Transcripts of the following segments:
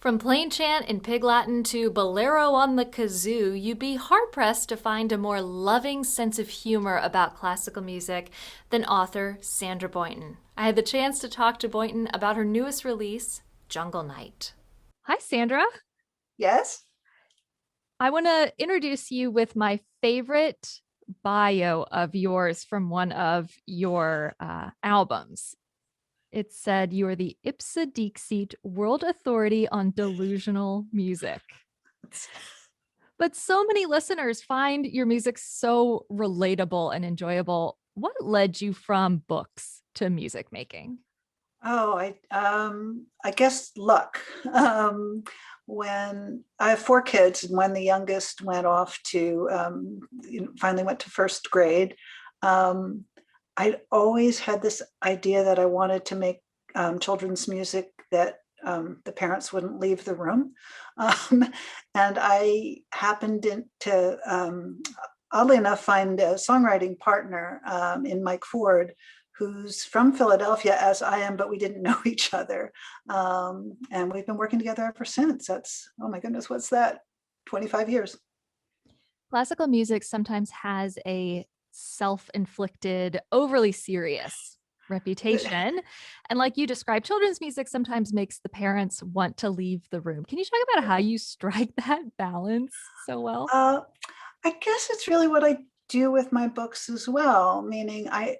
From plain chant in Pig Latin to bolero on the kazoo, you'd be hard-pressed to find a more loving sense of humor about classical music than author Sandra Boynton. I had the chance to talk to Boynton about her newest release, Jungle Night. Hi, Sandra. Yes. I want to introduce you with my favorite bio of yours from one of your albums. It said you are the Ipsa Dixit World Authority on Delusional Music. But so many listeners find your music so relatable and enjoyable. What led you from books to music making? I guess luck. When I have four kids, and when the youngest went off to finally went to first grade, um, I always had this idea that I wanted to make children's music that the parents wouldn't leave the room. Um, and I happened to, oddly enough, find a songwriting partner in Mike Ford, who's from Philadelphia, as I am, but we didn't know each other. And we've been working together ever since. That's, oh my goodness, what's that? 25 years. Classical music sometimes has a self inflicted, overly serious reputation. And like you described, children's music sometimes makes the parents want to leave the room. Can you talk about how you strike that balance so well? Uh, I guess it's really what I do with my books as well, meaning I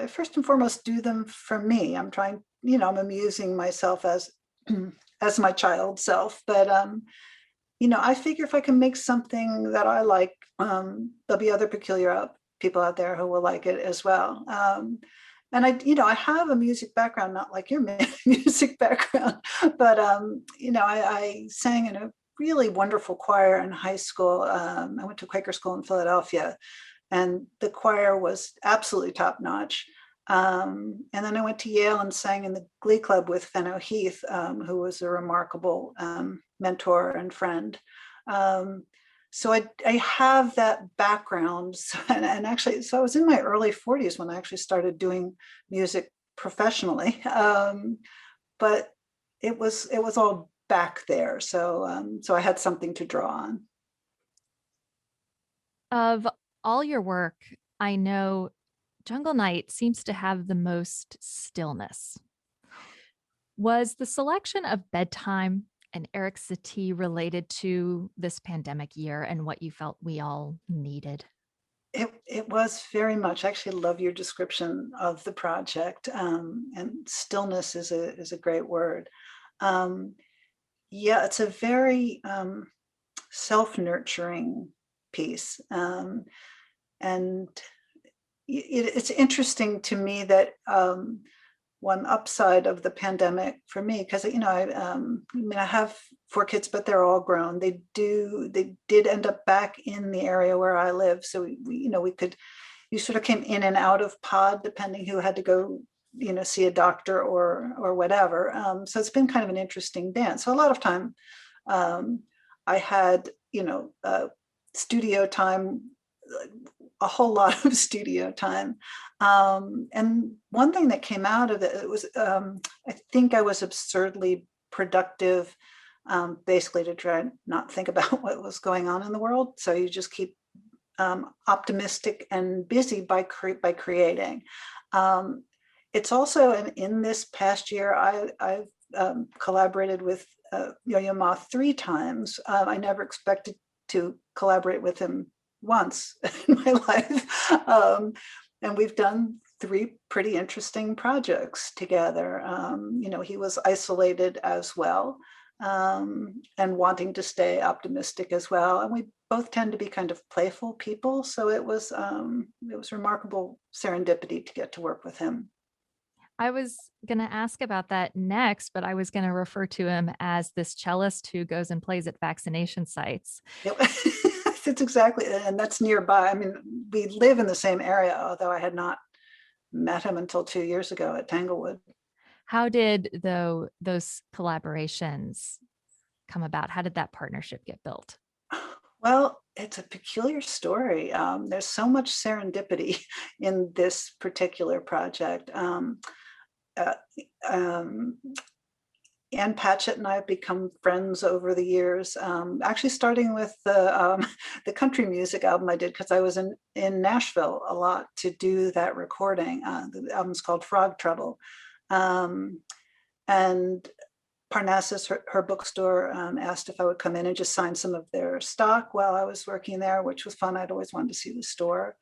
first and foremost do them for me. I'm trying, I'm amusing myself as as my child self, but I figure if I can make something that I like, there'll be other peculiar people out there who will like it as well. And I have a music background, not like your music background, but I sang in a really wonderful choir in high school. I went to Quaker school in Philadelphia, and the choir was absolutely top notch. And then I went to Yale and sang in the Glee Club with Fenno Heath, who was a remarkable mentor and friend. So I have that background, and actually, so I was in my early 40s when I actually started doing music professionally, but it was all back there. So I had something to draw on. Of all your work, I know Jungle Night seems to have the most stillness. Was the selection of bedtime and Eric Satie related to this pandemic year and what you felt we all needed? It was very much. I actually love your description of the project, and stillness is a great word. Um, yeah, it's a very self-nurturing piece, and it's interesting to me that one upside of the pandemic for me, because I have four kids, but they're all grown. They did end up back in the area where I live, so we could, you sort of came in and out of pod depending who had to go see a doctor or whatever. So it's been kind of an interesting dance. So a lot of time um, I had studio time, a whole lot of studio time. And one thing that came out of it was, I think I was absurdly productive, basically to try and not think about what was going on in the world. So you just keep optimistic and busy by creating. Um, it's also, in this past year, I've collaborated with Yo-Yo Ma three times. I never expected to collaborate with him once in my life. And we've done three pretty interesting projects together. He was isolated as well, and wanting to stay optimistic as well. And we both tend to be kind of playful people. So it was remarkable serendipity to get to work with him. I was going to ask about that next, but I was going to refer to him as this cellist who goes and plays at vaccination sites. Yep. It's exactly, and that's nearby. I mean, we live in the same area, although I had not met him until 2 years ago at Tanglewood. How did though those collaborations come about? How did that partnership get built? Well, it's a peculiar story. There's so much serendipity in this particular project. Uh, um, Ann Patchett and I have become friends over the years. Actually, starting with the country music album I did, because I was in Nashville a lot to do that recording. The album's called Frog Trouble, um, and Parnassus, her bookstore, asked if I would come in and just sign some of their stock while I was working there, which was fun. I'd always wanted to see the store.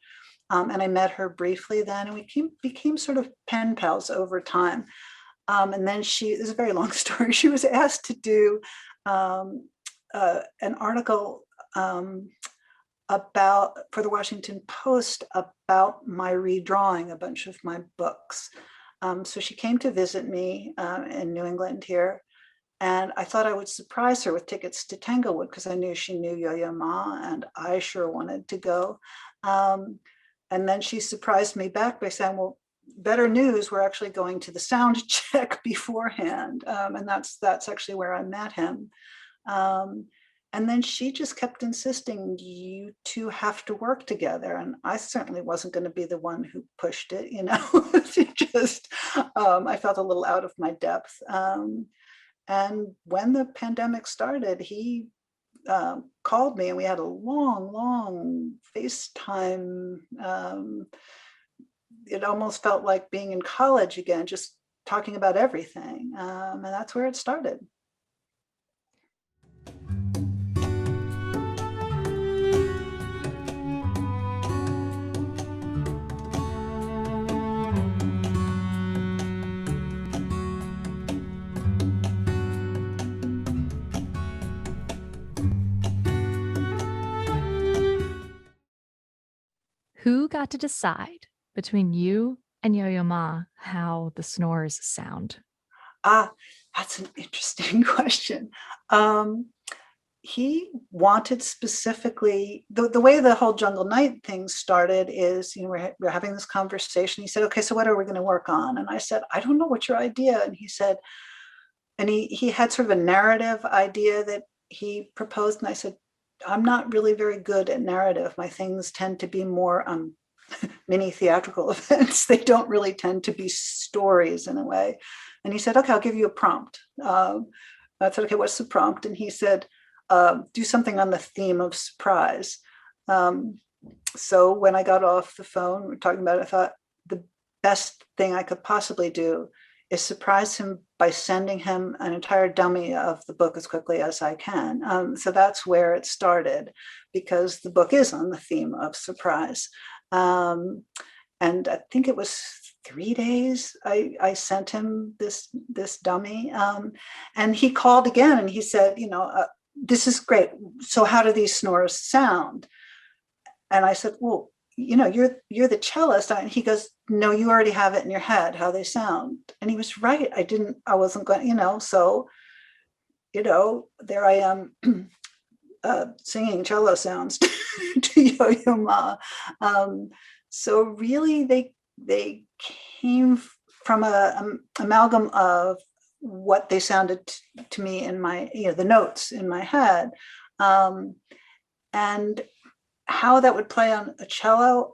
And I met her briefly then, and we became sort of pen pals over time. And then this is a very long story. She was asked to do an article for the Washington Post about my redrawing a bunch of my books. So she came to visit me in New England here. And I thought I would surprise her with tickets to Tanglewood because I knew she knew Yo-Yo Ma, and I sure wanted to go. And then she surprised me back by saying, well, better news, we're actually going to the sound check beforehand. And that's actually where I met him. And then she just kept insisting, you two have to work together. And I certainly wasn't going to be the one who pushed it, you know. She just, I felt a little out of my depth. And when the pandemic started, he called me and we had a long FaceTime. It almost felt like being in college again, just talking about everything. And that's where it started. Who got to decide between you and Yo-Yo Ma how the snores sound? That's an interesting question. He wanted specifically, the way the whole Jungle Night thing started is, you know, we're having this conversation. He said, okay, so what are we going to work on? And I said, I don't know, what's your idea? And he said, and he had sort of a narrative idea that he proposed. And I said, I'm not really very good at narrative. My things tend to be more mini theatrical events. They don't really tend to be stories in a way. And he said, okay, I'll give you a prompt. I said, okay, what's the prompt? And he said, do something on the theme of surprise. So when I got off the phone, we're talking about it, I thought the best thing I could possibly do is surprise him by sending him an entire dummy of the book as quickly as I can. So that's where it started, because the book is on the theme of surprise. And I think it was 3 days I sent him this dummy. And he called again and he said, you know, this is great. So how do these snores sound? And I said, well, you know, you're the cellist. And he goes, no, you already have it in your head how they sound. And he was right. I wasn't going, you know, so, you know, there I am singing cello sounds to Yo-Yo Ma. So really they came from a amalgam of what they sounded to me in my, you know, the notes in my head, and how that would play on a cello.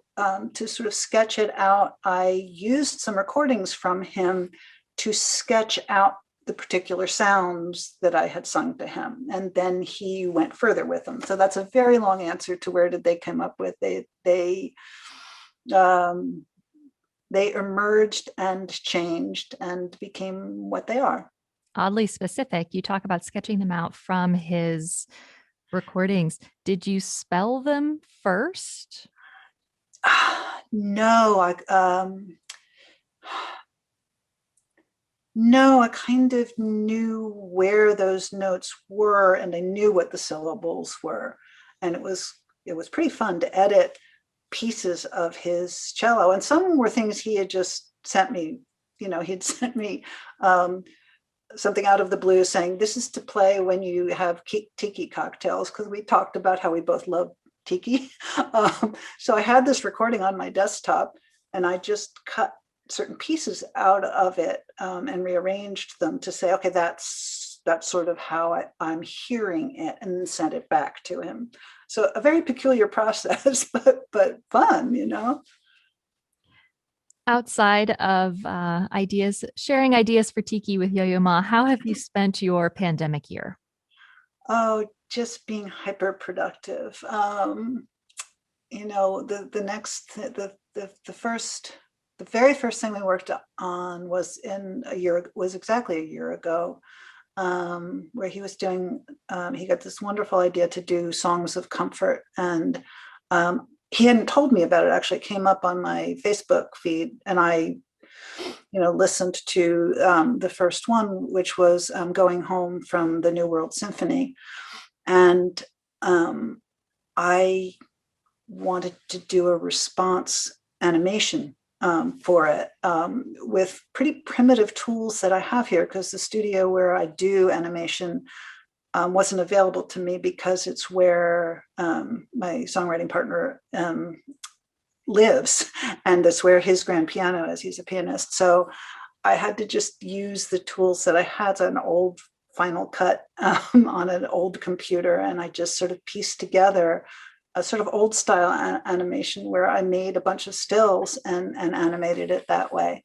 To sort of sketch it out, I used some recordings from him to sketch out the particular sounds that I had sung to him. And then he went further with them. So that's a very long answer to where did they come up with. They emerged and changed and became what they are. Oddly specific. You talk about sketching them out from his recordings. Did you spell them first? No, no, I kind of knew where those notes were, and I knew what the syllables were, and it was pretty fun to edit pieces of his cello, and some were things he had just sent me. You know, he'd sent me something out of the blue saying, this is to play when you have tiki cocktails, because we talked about how we both love tiki. So I had this recording on my desktop, and I just cut certain pieces out of it and rearranged them to say, okay, that's sort of how I'm hearing it, and then sent it back to him. So a very peculiar process, but fun, you know. Outside of sharing ideas for Tiki with Yo-Yo Ma, how have you spent your pandemic year? Oh, just being hyper productive. The next the first the very first thing we worked on was exactly a year ago, where he got this wonderful idea to do songs of comfort, and he hadn't told me about it. Actually, it came up on my Facebook feed, and I listened to the first one, which was Going Home from the New World Symphony. And I wanted to do a response animation for it, with pretty primitive tools that I have here, because the studio where I do animation wasn't available to me, because it's where my songwriting partner lives, and that's where his grand piano is. He's a pianist. So I had to just use the tools that I had, an old Final Cut on an old computer, and I just sort of pieced together a sort of old style animation where I made a bunch of stills and animated it that way.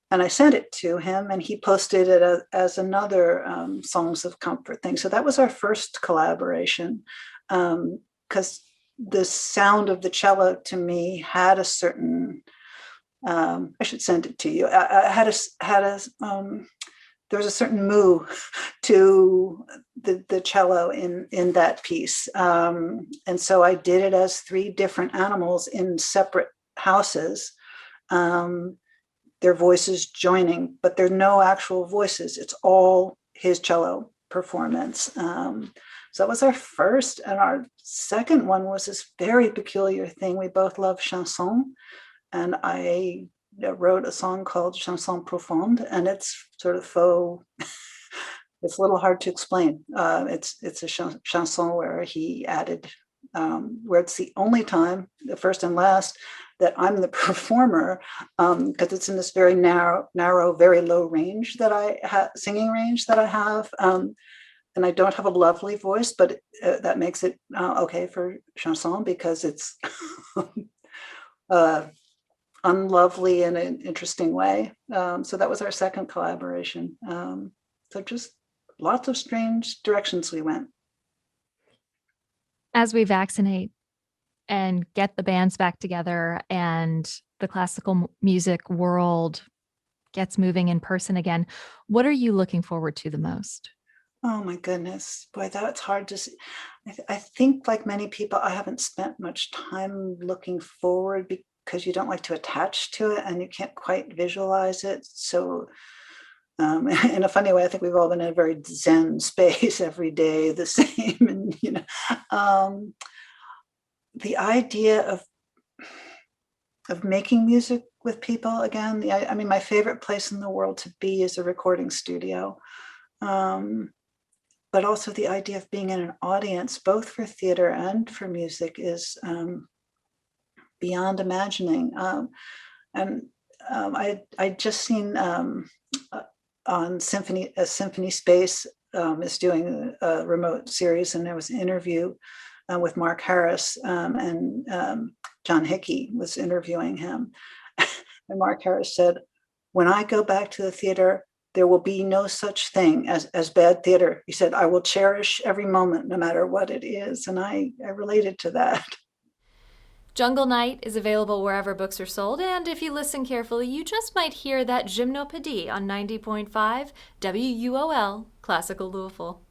And I sent it to him, and he posted it as another Songs of Comfort thing. So that was our first collaboration, because the sound of the cello to me had a certain, I should send it to you. I there was a certain moo to the cello in that piece. And so I did it as three different animals in separate houses. Their voices joining, but there are no actual voices. It's all his cello performance. So that was our first. And our second one was this very peculiar thing. We both love chanson. And I wrote a song called Chanson Profonde, and it's sort of faux. It's a little hard to explain. It's a chanson where he added, where it's the only time, the first and last, that I'm the performer, because it's in this very narrow, very low range that I have, singing range that I have. And I don't have a lovely voice, but that makes it okay for chanson, because it's unlovely in an interesting way. So that was our second collaboration. So just lots of strange directions we went. As we vaccinate and get the bands back together and the classical music world gets moving in person again, what are you looking forward to the most? Oh my goodness, boy, that's hard to see. I think, like many people, I haven't spent much time looking forward, because you don't like to attach to it and you can't quite visualize it. So In a funny way, I think we've all been in a very Zen space every day, the same. And, the idea of making music with people again. I mean, my favorite place in the world to be is a recording studio. But also the idea of being in an audience, both for theater and for music, is beyond imagining. And I just seen on Symphony Space is doing a remote series, and there was an interview with Mark Harris, and John Hickey was interviewing him. And Mark Harris said, "When I go back to the theater, there will be no such thing as bad theater." He said, "I will cherish every moment, no matter what it is." And I related to that. Jungle Night is available wherever books are sold, and if you listen carefully, you just might hear that gymnopédie on 90.5 WUOL Classical Louisville.